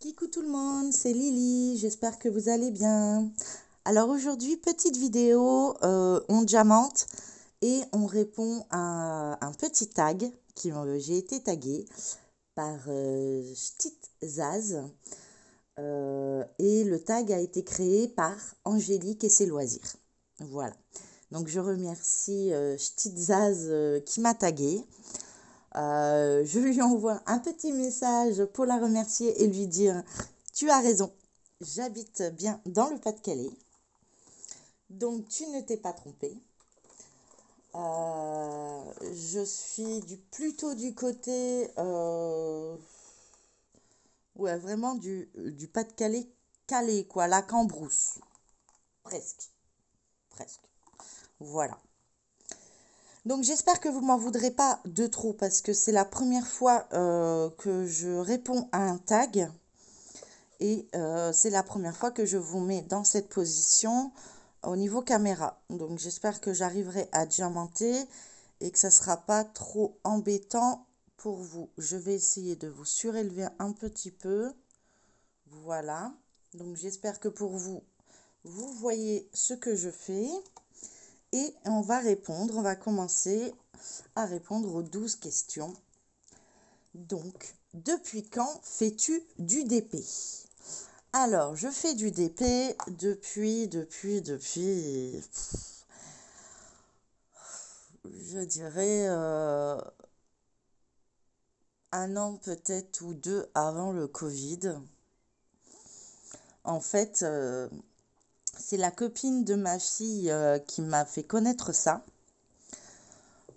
Coucou tout le monde, c'est Lily, j'espère que vous allez bien. Alors aujourd'hui, petite vidéo, on diamante et on répond à un petit tag j'ai été taguée par Zaz et le tag a été créé par Angélique et ses loisirs. Voilà, donc je remercie Zaz qui m'a taguée. Je lui envoie un petit message pour la remercier et lui dire tu as raison, j'habite bien dans le Pas-de-Calais, donc tu ne t'es pas trompé. Je suis plutôt du côté ouais, vraiment du Pas-de-Calais calé, quoi, la Cambrousse. Presque, presque. Voilà. Donc j'espère que vous m'en voudrez pas de trop parce que c'est la première fois que je réponds à un tag. Et c'est la première fois que je vous mets dans cette position au niveau caméra. Donc j'espère que j'arriverai à diamanter et que ça ne sera pas trop embêtant pour vous. Je vais essayer de vous surélever un petit peu. Voilà. Donc j'espère que pour vous, vous voyez ce que je fais. Et on va commencer à répondre aux 12 questions. Donc, depuis quand fais-tu du DP ? Alors, je fais du DP depuis, je dirais un an peut-être ou deux avant le Covid. En fait, c'est la copine de ma fille qui m'a fait connaître ça.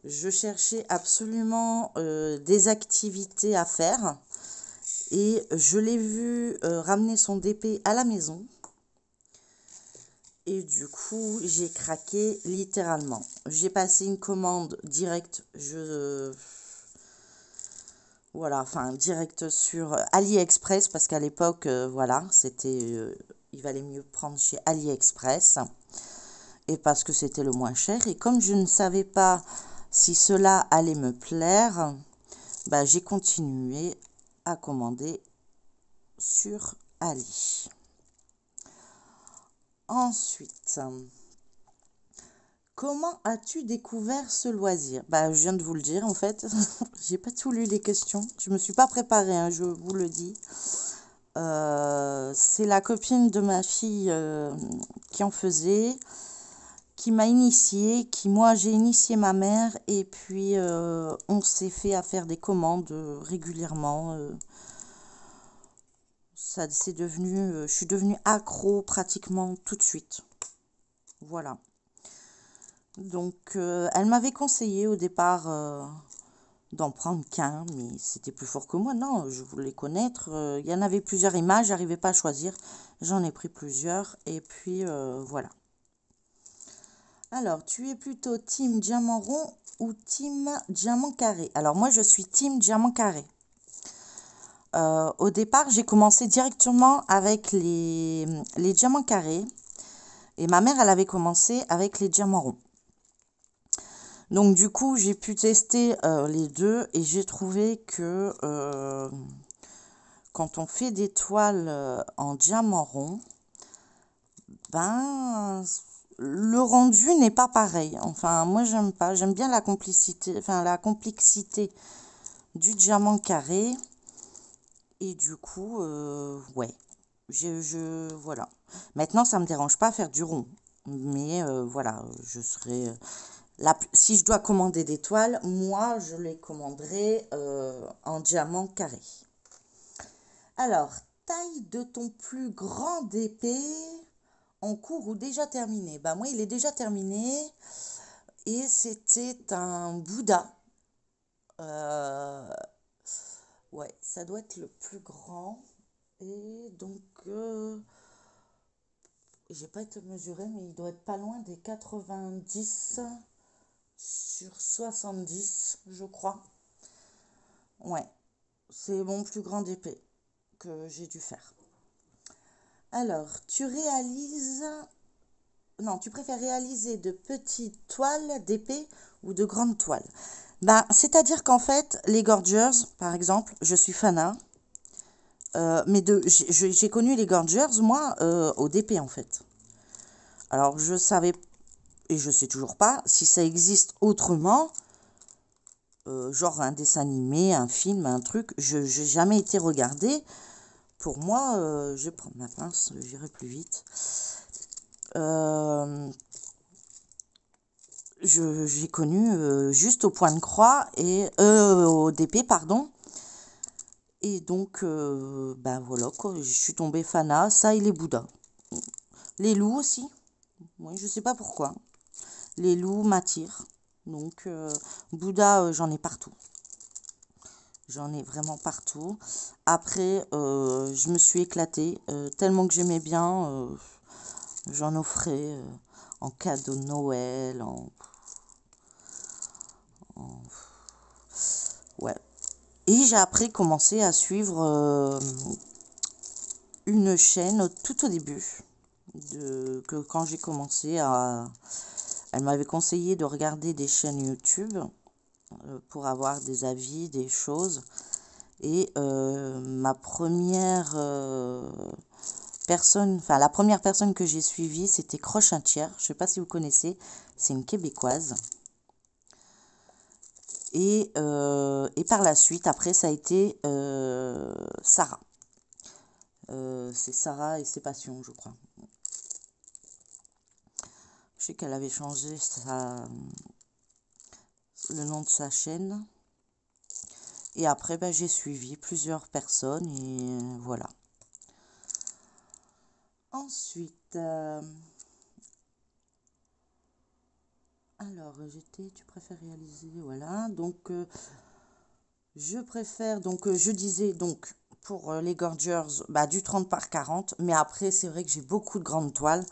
Je cherchais absolument des activités à faire et je l'ai vue ramener son DP à la maison. Et du coup, j'ai craqué littéralement. J'ai passé une commande directe, voilà, enfin direct sur AliExpress parce qu'à l'époque, voilà, il valait mieux prendre chez AliExpress et parce que c'était le moins cher. Et comme je ne savais pas si cela allait me plaire, bah, j'ai continué à commander sur Ali. Ensuite, comment as-tu découvert ce loisir ? Bah, je viens de vous le dire en fait. J'ai pas tout lu les questions. Je me suis pas préparée, hein, je vous le dis. C'est la copine de ma fille qui en faisait, qui m'a initiée, moi j'ai initié ma mère et puis on s'est fait à faire des commandes régulièrement. Je suis devenue accro pratiquement tout de suite. Voilà. Donc, elle m'avait conseillé au départ d'en prendre qu'un, mais c'était plus fort que moi. Non, je voulais connaître. Il y en avait plusieurs images, j'arrivais pas à choisir. J'en ai pris plusieurs et puis voilà. Alors, tu es plutôt team diamant rond ou team diamant carré ? Alors, moi, je suis team diamant carré. Au départ, j'ai commencé directement avec les diamants carrés. Et ma mère, elle avait commencé avec les diamants ronds. Donc du coup, j'ai pu tester les deux et j'ai trouvé que quand on fait des toiles en diamant rond, ben le rendu n'est pas pareil. Enfin, moi j'aime pas, j'aime bien la complexité du diamant carré et du coup ouais, voilà. Maintenant, ça me dérange pas faire du rond, mais voilà, je serai si je dois commander des toiles, moi, je les commanderai en diamant carré. Alors, taille de ton plus grand DP en cours ou déjà terminé ? Bah, moi, il est déjà terminé et c'était un Bouddha. Ouais, ça doit être le plus grand. Et donc, j'ai pas été mesuré, mais il doit être pas loin des 90 sur 70, je crois. Ouais, c'est mon plus grand DP que j'ai dû faire. Alors, tu préfères réaliser de petites toiles d'épée ou de grandes toiles ? Ben, c'est-à-dire qu'en fait, les Gorgers, par exemple, je suis fanat. J'ai connu les Gorgers, moi, au DP, en fait. Alors, je savais, et je sais toujours pas, si ça existe autrement, genre un dessin animé, un film, un truc. Je n'ai jamais été regarder. Pour moi, je vais prendre ma pince, j'irai plus vite. J'ai connu juste au point de croix et au DP, pardon. Et donc, ben voilà, quoi, je suis tombée fana, ça et les Bouddhas. Les loups aussi, oui, je sais pas pourquoi. Les loups m'attirent. Donc, Bouddha, j'en ai partout. J'en ai vraiment partout. Après, je me suis éclatée, tellement que j'aimais bien, j'en offrais en cadeau de Noël, ouais. Et j'ai après commencé à suivre une chaîne tout au début. Que quand j'ai commencé à... Elle m'avait conseillé de regarder des chaînes YouTube pour avoir des avis, des choses. Et ma première personne, enfin la première personne que j'ai suivie, c'était Croche un tiers. Je ne sais pas si vous connaissez, c'est une Québécoise. Et par la suite, après, ça a été Sarah. C'est Sarah et ses passions, je crois. Je sais qu'elle avait changé le nom de sa chaîne. Et après, ben, j'ai suivi plusieurs personnes et voilà. Ensuite, alors, tu préfères réaliser, voilà. Donc, je préfère, donc, je disais, donc, pour les Gorgers, bah, du 30 par 40. Mais après, c'est vrai que j'ai beaucoup de grandes toiles.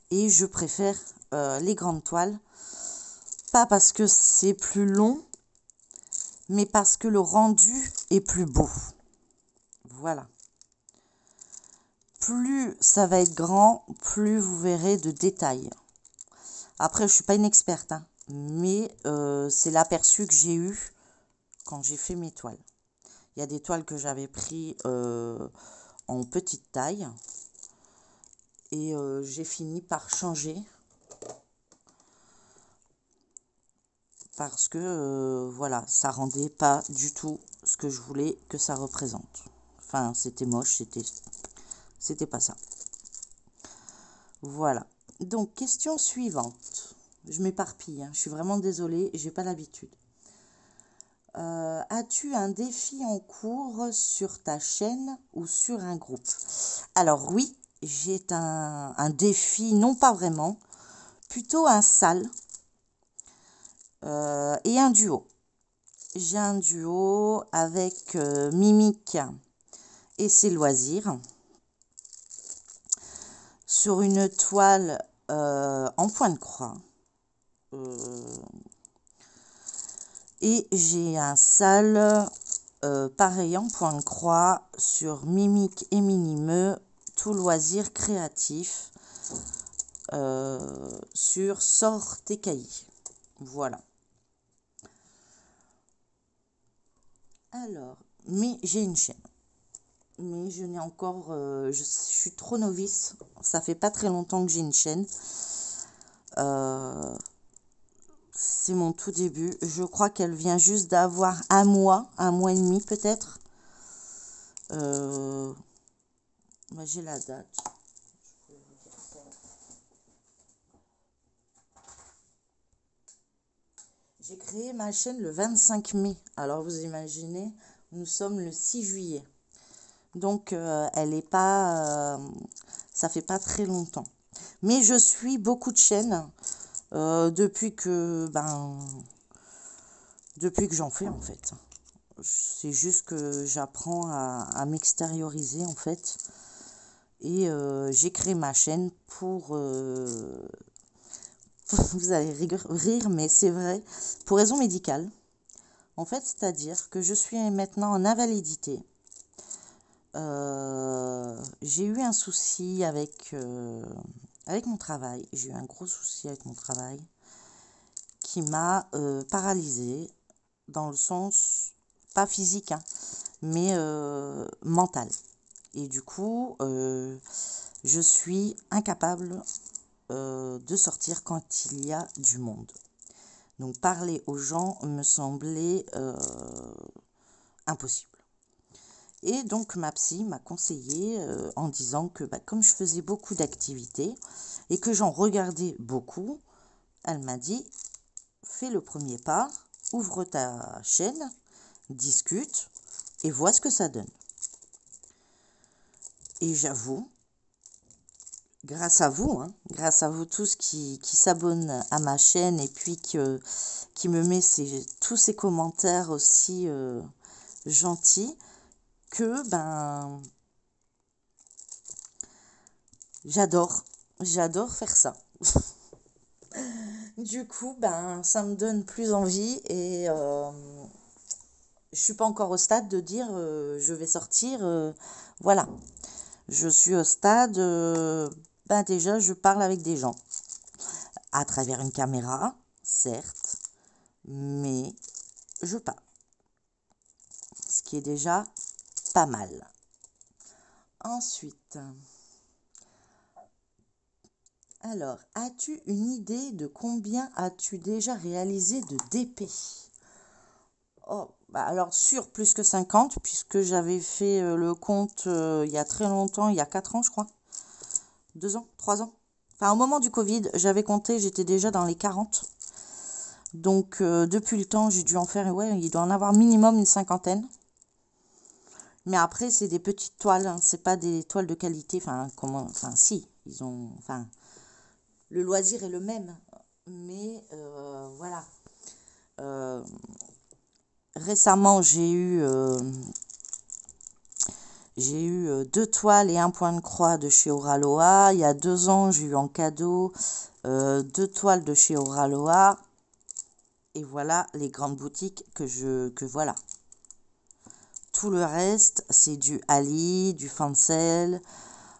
Et je préfère les grandes toiles. Pas parce que c'est plus long, mais parce que le rendu est plus beau. Voilà. Plus ça va être grand, plus vous verrez de détails. Après, je ne suis pas une experte, hein, mais c'est l'aperçu que j'ai eu quand j'ai fait mes toiles. Il y a des toiles que j'avais pris en petite taille et j'ai fini par changer parce que voilà, ça rendait pas du tout ce que je voulais que ça représente. Enfin, c'était moche, c'était pas ça. Voilà. Donc, question suivante. Je m'éparpille, hein. Je suis vraiment désolée, j'ai pas l'habitude. As-tu un défi en cours sur ta chaîne ou sur un groupe? Alors oui, j'ai un défi, non pas vraiment, plutôt un sale et un duo. J'ai un duo avec Mimic et ses loisirs sur une toile en point de croix. Et j'ai un sale pareil en point de croix sur Mimic et Minimeux, tout loisir créatif sur Sort tes cahiers. Voilà. Alors, mais j'ai une chaîne. Mais je n'ai encore... je suis trop novice. Ça fait pas très longtemps que j'ai une chaîne. C'est mon tout début. Je crois qu'elle vient juste d'avoir un mois et demi peut-être. Bah, j'ai la date. J'ai créé ma chaîne le 25 mai. Alors vous imaginez, nous sommes le 6 juillet. Donc elle est pas... ça fait pas très longtemps. Mais je suis beaucoup de chaînes depuis que j'en fais en fait. C'est juste que j'apprends à m'extérioriser en fait. Et j'ai créé ma chaîne pour... vous allez rire, mais c'est vrai. Pour raison médicale. En fait, c'est-à-dire que je suis maintenant en invalidité. J'ai eu un souci avec mon travail. J'ai eu un gros souci avec mon travail qui m'a paralysée dans le sens, pas physique, hein, mais mentale. Et du coup, je suis incapable de sortir quand il y a du monde. Donc parler aux gens me semblait impossible. Et donc ma psy m'a conseillé en disant que comme je faisais beaucoup d'activités et que j'en regardais beaucoup, elle m'a dit, fais le premier pas, ouvre ta chaîne, discute et vois ce que ça donne. Et j'avoue, grâce à vous tous qui s'abonnent à ma chaîne et puis qui me met tous ces commentaires aussi gentils, que j'adore faire ça. Du coup, ça me donne plus envie et je suis pas encore au stade de dire je vais sortir, voilà. Je suis au stade, déjà je parle avec des gens à travers une caméra, certes, mais je parle, ce qui est déjà pas mal. Ensuite, alors, as-tu une idée de combien as-tu déjà réalisé de DP? Oh, alors sûr, plus que 50, puisque j'avais fait le compte il y a très longtemps, il y a 4 ans je crois. 2 ans, 3 ans. Enfin, au moment du Covid, j'avais compté, j'étais déjà dans les 40. Donc, depuis le temps, j'ai dû en faire, ouais, il doit en avoir minimum une cinquantaine. Mais après, c'est des petites toiles, hein, c'est pas des toiles de qualité. Enfin, si, ils ont, enfin, le loisir est le même. Mais voilà. Récemment, j'ai eu 2 toiles et un point de croix de chez Oraloa. Il y a 2 ans, j'ai eu en cadeau 2 toiles de chez Oraloa. Et voilà les grandes boutiques que voilà. Tout le reste, c'est du Ali, du Fancel,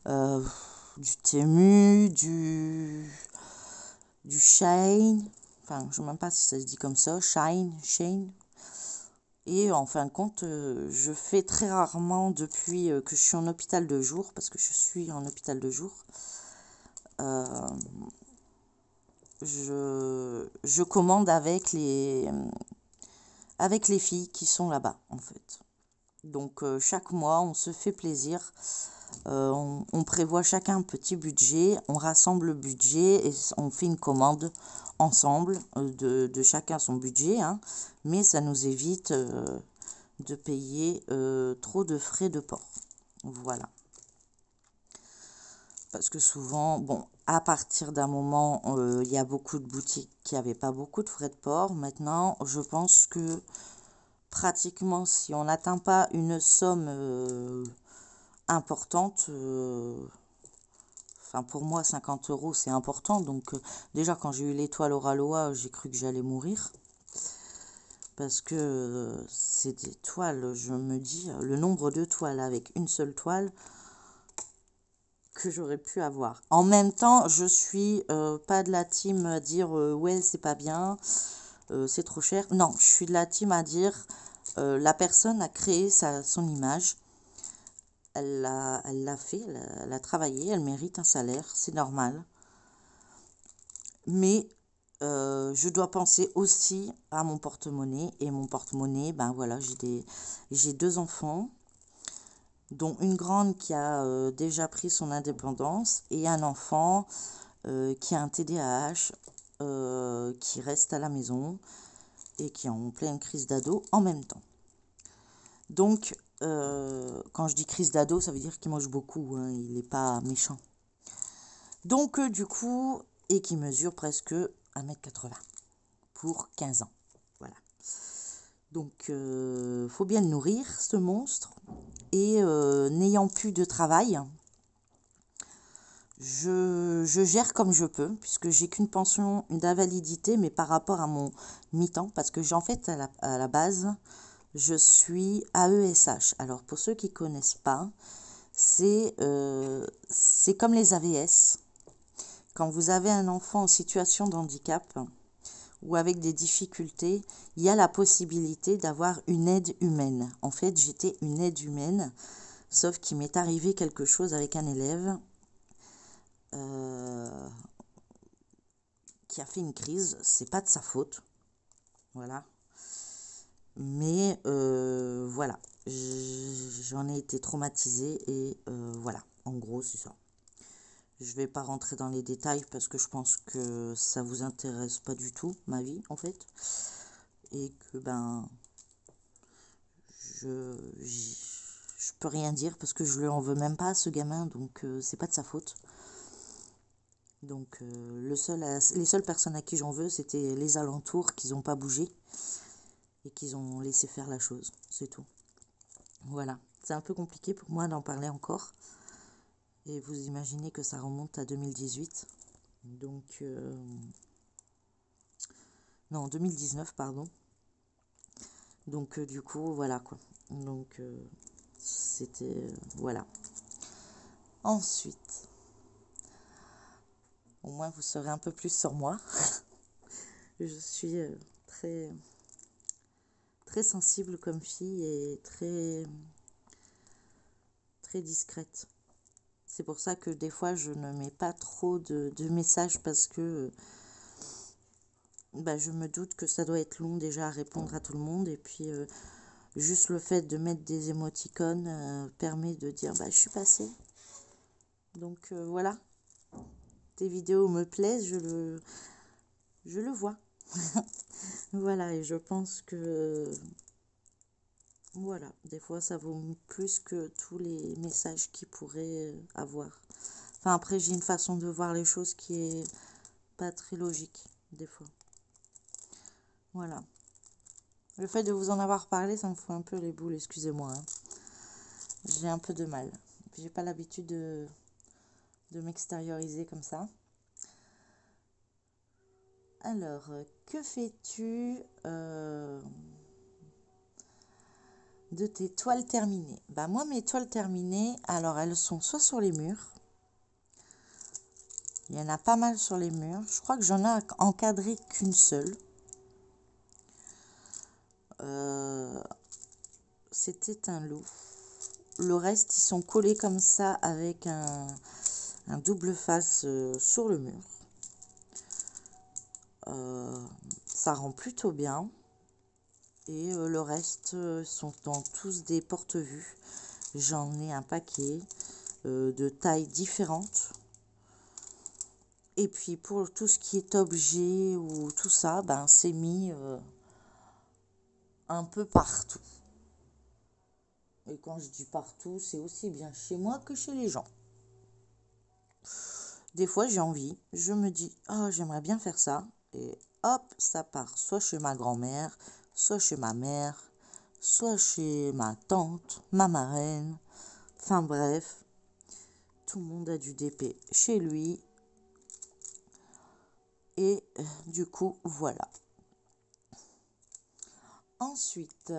du Temu, du Shine. Enfin, je ne sais même pas si ça se dit comme ça. Shine. Et en fin de compte, je fais très rarement depuis que je suis en hôpital de jour, parce que je suis en hôpital de jour. Je commande avec les filles qui sont là-bas, en fait. Donc, chaque mois, on se fait plaisir. On prévoit chacun un petit budget, on rassemble le budget et on fait une commande ensemble de chacun son budget, hein, mais ça nous évite de payer trop de frais de port. Voilà. Parce que souvent, bon, à partir d'un moment, il y a beaucoup de boutiques qui n'avaient pas beaucoup de frais de port. Maintenant, je pense que pratiquement, si on n'atteint pas une somme importante, enfin pour moi 50 € c'est important. Donc déjà quand j'ai eu l'étoile Oraloa, j'ai cru que j'allais mourir. Parce que c'est des toiles, je me dis, le nombre de toiles avec une seule toile que j'aurais pu avoir. En même temps, je suis pas de la team à dire ouais c'est pas bien, c'est trop cher. Non, je suis de la team à dire la personne a créé son image. Elle l'a fait, elle a travaillé, elle mérite un salaire, c'est normal. Mais je dois penser aussi à mon porte-monnaie. Et mon porte-monnaie, voilà, j'ai 2 enfants, dont une grande qui a déjà pris son indépendance et un enfant qui a un TDAH, qui reste à la maison et qui est en pleine crise d'ado en même temps. Donc, quand je dis crise d'ado, ça veut dire qu'il mange beaucoup, hein, il n'est pas méchant. Donc, du coup, et qui mesure presque 1,80 m pour 15 ans. Voilà. Donc, faut bien le nourrir, ce monstre. Et n'ayant plus de travail, je gère comme je peux, puisque j'ai qu'une pension d'invalidité, mais par rapport à mon mi-temps, parce que en fait, à la base, je suis AESH. Alors, pour ceux qui ne connaissent pas, c'est comme les AVS. Quand vous avez un enfant en situation de handicap, ou avec des difficultés, il y a la possibilité d'avoir une aide humaine. En fait, j'étais une aide humaine, sauf qu'il m'est arrivé quelque chose avec un élève qui a fait une crise. C'est pas de sa faute, voilà. Mais voilà, j'en ai été traumatisée et voilà, en gros, c'est ça. Je vais pas rentrer dans les détails parce que je pense que ça vous intéresse pas du tout, ma vie, en fait. Et que, ben, je peux rien dire parce que je lui en veux même pas à ce gamin, donc c'est pas de sa faute. Donc les seules personnes à qui j'en veux, c'était les alentours qui n'ont pas bougé et qui ont laissé faire la chose, c'est tout. Voilà, c'est un peu compliqué pour moi d'en parler encore. Et vous imaginez que ça remonte à 2018. Donc, non, 2019, pardon. Donc, du coup, voilà quoi. Donc, c'était, voilà. Ensuite, au moins vous saurez un peu plus sur moi. Je suis très, très sensible comme fille et très, très discrète. C'est pour ça que des fois, je ne mets pas trop de messages parce que bah, je me doute que ça doit être long déjà à répondre à tout le monde. Et puis, juste le fait de mettre des émoticônes permet de dire bah, je suis passée. Donc, voilà. Tes vidéos me plaisent, je le vois. Voilà, et je pense que voilà, des fois ça vaut plus que tous les messages qu'ils pourraient avoir. Enfin, après, j'ai une façon de voir les choses qui est pas très logique, des fois. Voilà. Le fait de vous en avoir parlé, ça me fout un peu les boules, excusez-moi. Hein. J'ai un peu de mal. J'ai pas l'habitude de m'extérioriser comme ça. Alors, que fais-tu de tes toiles terminées? Bah moi, mes toiles terminées, alors elles sont soit sur les murs. Il y en a pas mal sur les murs. Je crois que j'en ai encadré qu'une seule. C'était un loup. Le reste, ils sont collés comme ça avec un double face sur le mur. Ça rend plutôt bien. Et le reste sont dans tous des porte-vues. J'en ai un paquet de tailles différentes. Et puis pour tout ce qui est objet ou tout ça, ben c'est mis un peu partout. Et quand je dis partout, c'est aussi bien chez moi que chez les gens. Des fois j'ai envie, je me dis oh j'aimerais bien faire ça. Et hop, ça part soit chez ma grand-mère, soit chez ma mère, soit chez ma tante, ma marraine. Enfin bref, tout le monde a du DP chez lui. Et du coup, voilà. Ensuite,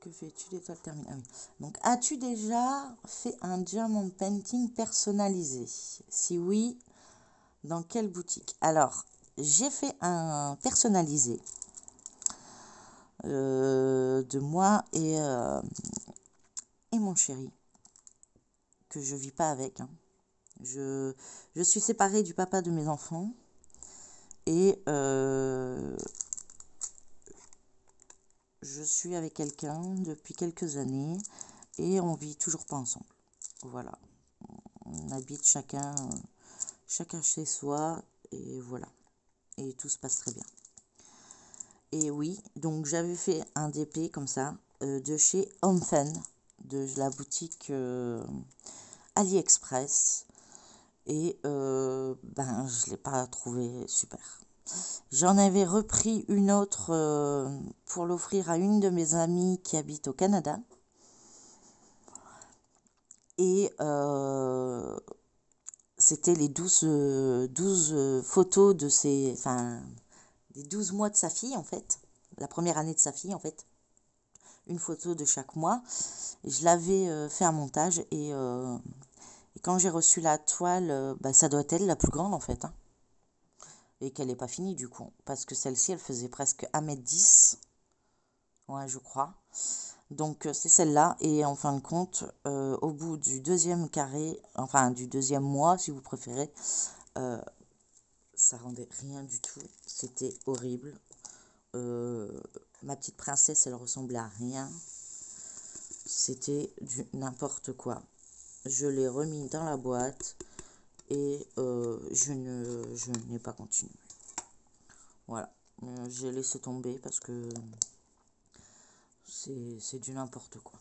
que fais-tu des toiles terminées? Ah oui. Donc, as-tu déjà fait un diamond painting personnalisé? Si oui, dans quelle boutique? Alors, j'ai fait un personnalisé de moi et mon chéri, que je vis pas avec. Hein. Je suis séparée du papa de mes enfants et je suis avec quelqu'un depuis quelques années et on vit toujours pas ensemble. Voilà. On habite chacun chez soi et voilà. Et tout se passe très bien. Et oui, donc j'avais fait un DP comme ça de chez Homefun, de la boutique AliExpress. Et ben je l'ai pas trouvé super. J'en avais repris une autre pour l'offrir à une de mes amies qui habite au Canada. Et c'était les 12 photos de ses... Enfin, des 12 mois de sa fille, en fait. La première année de sa fille, en fait. une photo de chaque mois. Et je l'avais fait un montage et quand j'ai reçu la toile, bah, ça doit être la plus grande en fait. Hein. Et qu'elle n'est pas finie du coup. Parce que celle-ci, elle faisait presque 1,10 m. Ouais, je crois. Donc c'est celle-là. Et en fin de compte, au bout du deuxième carré, enfin du deuxième mois si vous préférez, ça rendait rien du tout. C'était horrible. Ma petite princesse, elle ressemblait à rien. C'était du n'importe quoi. Je l'ai remis dans la boîte et je n'ai pas continué. Voilà. J'ai laissé tomber parce que c'est du n'importe quoi.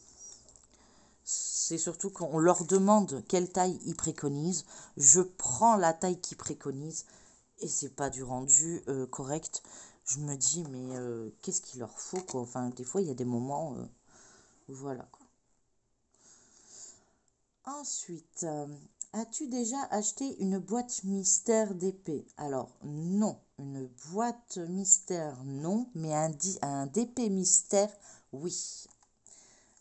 C'est surtout qu'on leur demande quelle taille ils préconisent. Je prends la taille qu'ils préconisent et c'est pas du rendu correct. Je me dis, mais qu'est-ce qu'il leur faut, quoi. Enfin, des fois, il y a des moments... voilà, quoi. Ensuite, as-tu déjà acheté une boîte mystère d'épée? Alors, non. Une boîte mystère, non. Mais un d'épée mystère, oui.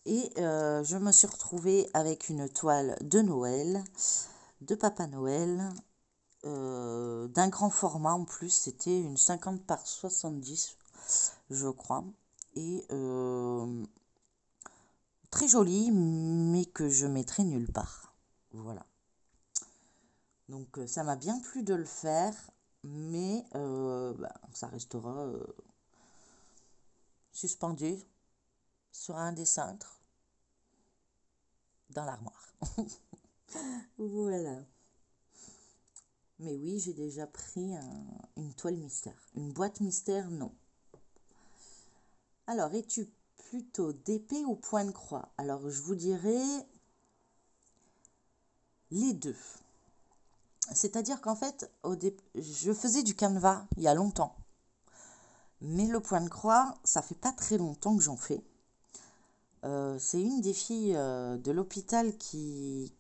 Et je me suis retrouvée avec une toile de Noël, de Papa Noël, d'un grand format en plus. C'était une 50 par 70, je crois. Et très jolie, mais que je mettrai nulle part. Voilà. Donc ça m'a bien plu de le faire, mais bah, ça restera suspendu sur un des cintres dans l'armoire. Voilà. Mais oui, j'ai déjà pris une toile mystère. Une boîte mystère, non. Alors, es-tu plutôt d'épée ou point de croix? Alors, je vous dirais les deux. C'est-à-dire qu'en fait, je faisais du canevas il y a longtemps. Mais le point de croix, ça fait pas très longtemps que j'en fais. C'est une des filles de l'hôpital qui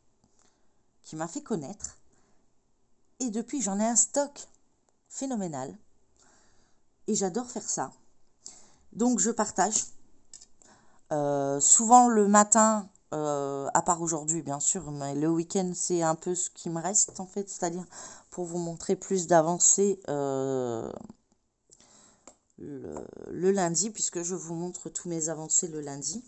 m'a fait connaître. Et depuis, j'en ai un stock phénoménal. Et j'adore faire ça. Donc, je partage. Souvent le matin, à part aujourd'hui, bien sûr, mais le week-end, c'est un peu ce qui me reste, en fait. C'est-à-dire, pour vous montrer plus d'avancées le lundi, puisque je vous montre tous mes avancées le lundi.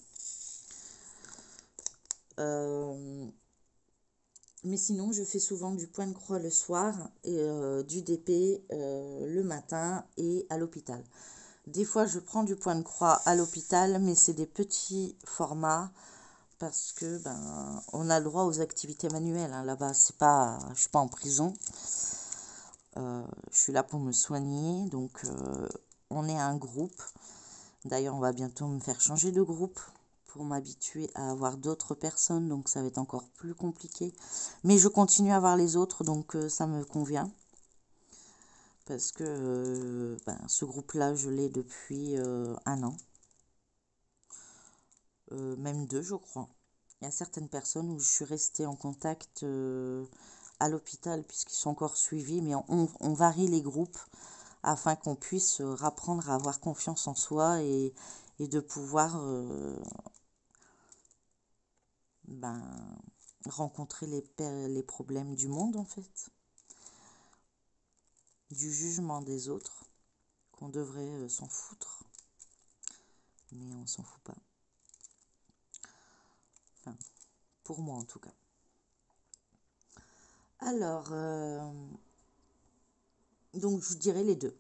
Mais sinon, je fais souvent du point de croix le soir et du DP le matin et à l'hôpital. Des fois, je prends du point de croix à l'hôpital, mais c'est des petits formats parce que ben on a le droit aux activités manuelles. Hein, là-bas, c'est pas, je suis pas en prison. Je suis là pour me soigner, donc on est un groupe. D'ailleurs, on va bientôt me faire changer de groupe pour m'habituer à avoir d'autres personnes, donc ça va être encore plus compliqué. Mais je continue à voir les autres, donc ça me convient. Parce que ben, ce groupe-là, je l'ai depuis 1 an. Même 2, je crois. Il y a certaines personnes où je suis restée en contact à l'hôpital, puisqu'ils sont encore suivis, mais on varie les groupes afin qu'on puisse apprendre à avoir confiance en soi et de pouvoir ben, rencontrer les problèmes du monde, en fait, du jugement des autres, qu'on devrait s'en foutre, mais on s'en fout pas. Enfin, pour moi en tout cas. Alors, donc je dirais les deux.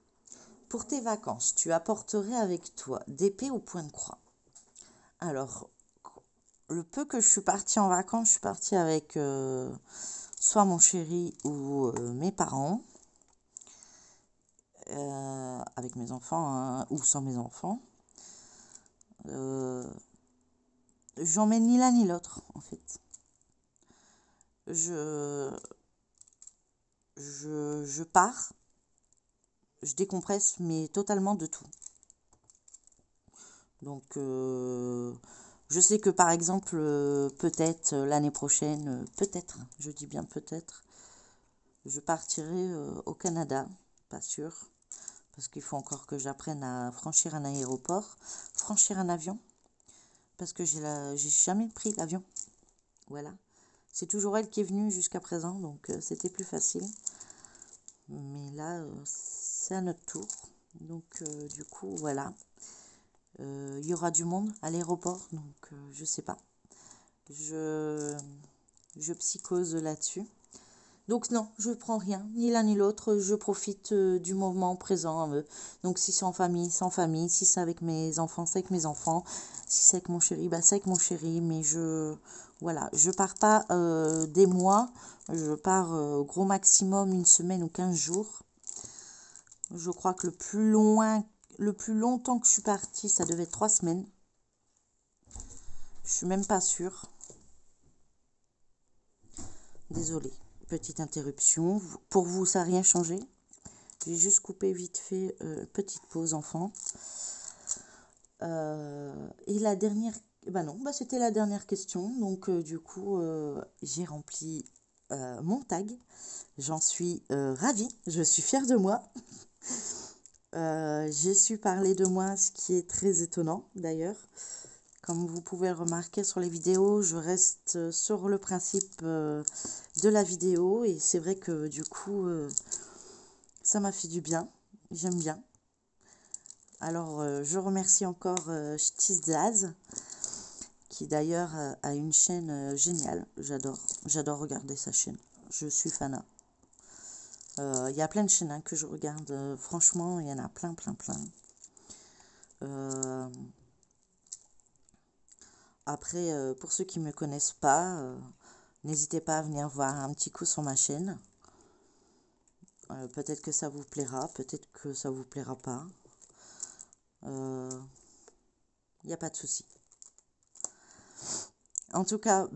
Pour tes vacances, tu apporterais avec toi d'épée ou point de croix? Alors, le peu que je suis partie en vacances, je suis partie avec soit mon chéri ou mes parents, avec mes enfants hein, ou sans mes enfants. J'en mets ni l'un ni l'autre, en fait. Je pars, je décompresse, mais totalement de tout. Donc, je sais que par exemple, peut-être l'année prochaine, peut-être, je dis bien peut-être, je partirai au Canada, pas sûr, parce qu'il faut encore que j'apprenne à franchir un aéroport, franchir un avion. parce que j'ai jamais pris l'avion. Voilà. C'est toujours elle qui est venue jusqu'à présent, donc c'était plus facile. Mais là, c'est à notre tour. Donc, du coup, voilà. Il y aura du monde à l'aéroport, donc je sais pas. Je psychose là-dessus. Donc non, je prends rien, ni l'un ni l'autre. Je profite du moment présent. Donc si c'est en famille, c'est en famille. Si c'est avec mes enfants, c'est avec mes enfants. Si c'est avec mon chéri, bah c'est avec mon chéri. Mais voilà, je pars pas des mois. Je pars au gros maximum une semaine ou 15 jours. Je crois que le plus longtemps que je suis partie, ça devait être 3 semaines. Je suis même pas sûre. Désolée, petite interruption. Pour vous, ça n'a rien changé. J'ai juste coupé vite fait, petite pause enfant. Et la dernière, c'était la dernière question. Donc du coup, j'ai rempli mon tag. J'en suis ravie. Je suis fière de moi. J'ai su parler de moi, ce qui est très étonnant d'ailleurs. Comme vous pouvez le remarquer sur les vidéos, je reste sur le principe de la vidéo. Et c'est vrai que du coup, ça m'a fait du bien. J'aime bien. Alors, je remercie encore Ch'tizaz, qui d'ailleurs a une chaîne géniale. J'adore regarder sa chaîne. Je suis fanat. Il y a plein de chaînes que je regarde. Franchement, il y en a plein. Après, pour ceux qui ne me connaissent pas, n'hésitez pas à venir voir un petit coup sur ma chaîne. Peut-être que ça vous plaira, peut-être que ça vous plaira pas. Il n'y a pas de souci. En tout cas,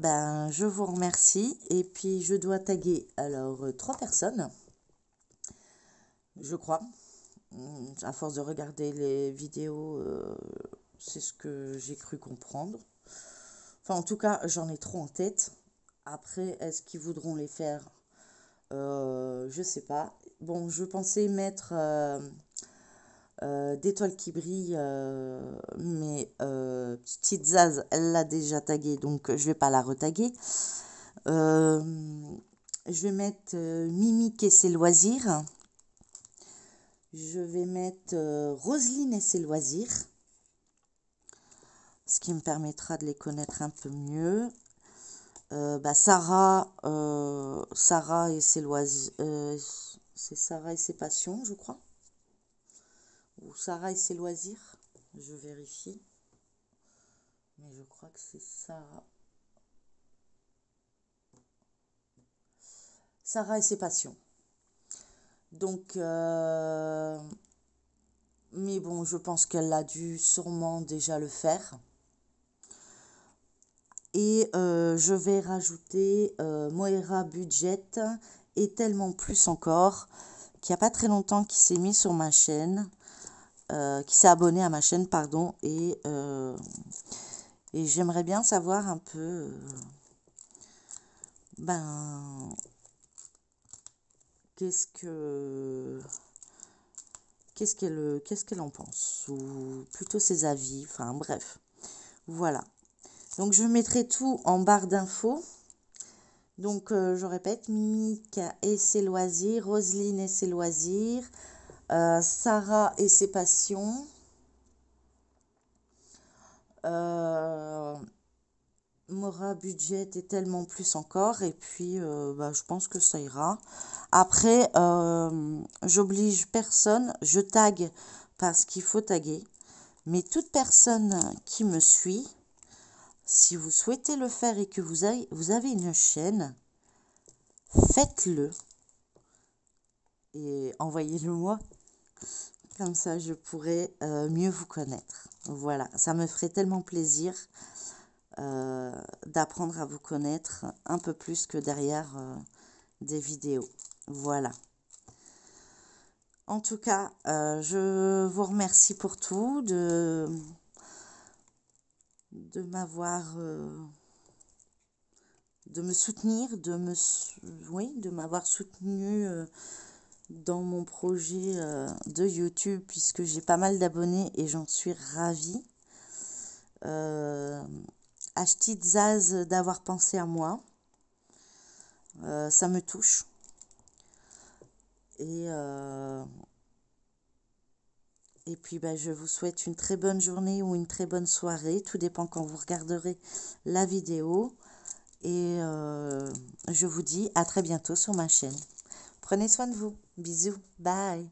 je vous remercie. Et puis, je dois taguer alors 3 personnes, je crois. À force de regarder les vidéos, c'est ce que j'ai cru comprendre. Enfin, en tout cas, j'en ai trop en tête. Après, est-ce qu'ils voudront les faire? Je sais pas. Bon, je pensais mettre d'étoiles qui brillent, mais petite Zaz, elle l'a déjà tagué, donc je vais pas la retaguer. Je vais mettre Mimique et ses loisirs. Je vais mettre Roselyne et ses loisirs, ce qui me permettra de les connaître un peu mieux. Sarah et ses loisirs, c'est Sarah et ses passions, je crois. Ou Sarah et ses loisirs, je vérifie. Mais je crois que c'est Sarah. Sarah et ses passions. Donc, mais bon, je pense qu'elle a dû sûrement déjà le faire. Et je vais rajouter Moira Budget et tellement plus encore, qui a pas très longtemps qui s'est mis sur ma chaîne, qui s'est abonné à ma chaîne, pardon, et j'aimerais bien savoir un peu, qu'est-ce qu'elle en pense, ou plutôt ses avis, enfin bref, voilà. Donc je mettrai tout en barre d'infos. Donc je répète, Mimique et ses loisirs, Roselyne et ses loisirs, Sarah et ses passions, Mora Budget et tellement plus encore. Et puis je pense que ça ira. Après, j'oblige personne, je tag parce qu'il faut taguer. Mais toute personne qui me suit, si vous souhaitez le faire et que vous avez une chaîne, faites-le et envoyez-le moi. Comme ça, je pourrais mieux vous connaître. Voilà, ça me ferait tellement plaisir d'apprendre à vous connaître un peu plus que derrière des vidéos. Voilà. En tout cas, je vous remercie pour tout, de m'avoir... de me soutenir, de m'avoir soutenu dans mon projet de YouTube, puisque j'ai pas mal d'abonnés et j'en suis ravie. Achtid Zaz d'avoir pensé à moi. Ça me touche. Et puis ben, je vous souhaite une très bonne journée ou une très bonne soirée. Tout dépend quand vous regarderez la vidéo. Et je vous dis à très bientôt sur ma chaîne. Prenez soin de vous. Bisous. Bye.